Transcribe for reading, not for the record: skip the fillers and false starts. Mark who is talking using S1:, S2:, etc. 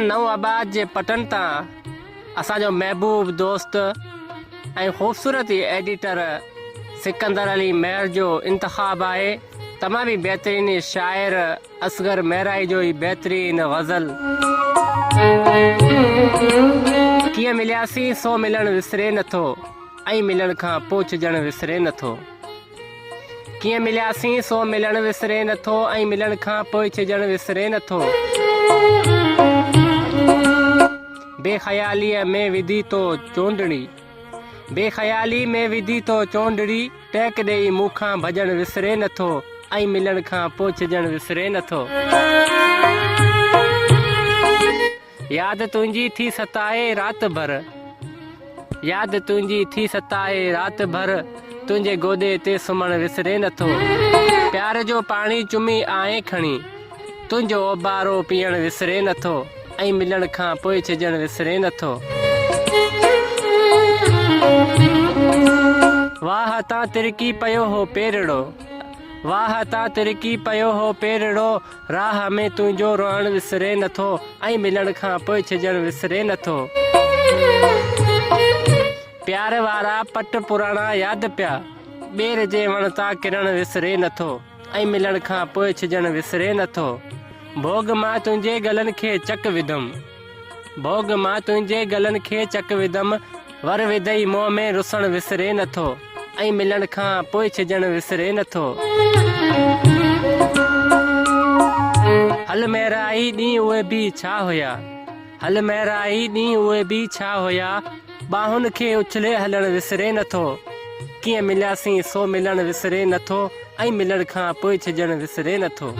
S1: नओं आबाद जे पटन तां असांजो महबूब दोस्त ऐं ख़ूबसूरत एडिटर सिकंदर अली मेहर जो इंतख़ाब आहे। तमामु बेहतरीन शाइर असगर मेहराई जो ही बेहतरीन गज़ल। कीअं मिलियासीं सो मिलण विसरे नथो, ऐं मिलण खां पोइ ॼण विसरे नथो। कीअं मिलियासीं सो मिलण विसरे नथो, ऐं मिलण खां पोइ ॼण विसरे नथो। बेख़यालीअ में विधी तो चोंडड़ी, बेख़याली में विधी तो चोंडड़ी, टहक ॾेई मूंखां भॼण विसरे नथो, ऐं मिलण खां पोइ ॼण विसरे नथो। यादि तुंहिंजी थी सताए राति भर, यादि तुंहिंजी थी सताए राति भर, तुंहिंजे गोॾे ते सुम्हण विसरे नथो। प्यार जो पाणी चुमी आए खणी, तुंहिंजो ओबारो पीअण विसरे नथो, ऐं मिलण खां पोइ ॼण विसरे नथो। वाह तां तिरकी पियो हो पेरड़ो, वाह तां तिरकी पियो हो पेरड़ो, राह में तुंहिंजो रोअण विसरे नथो, ऐं मिलण खां पोइ ॼण विसरे नथो। प्यार वारा पट पुराणा यादि पिया, ॿेर जे वण तां किरण विसरे नथो, ऐं मिलण खां पोइ ॼण विसरे नथो। भोग मां तुंहिंजे गलनि खे चक विधमि, भोग मां तुंहिंजे गलनि खे चक विधमि, वर विधई मुंहं में रुसण विसरे नथो, ऐं मिलण खां पोइ ॼण विसरे नथो। हल मेहराई ॾींहुं उहे बि छा हुया, हल मेहराई ॾींहुं उहे बि छा हुया, बाहुनि खे उछले हलण विसरे नथो। कीअं मिलियासीं सो मिलण विसरे नथो, ऐं मिलण खां पोइ ॼण विसरे नथो।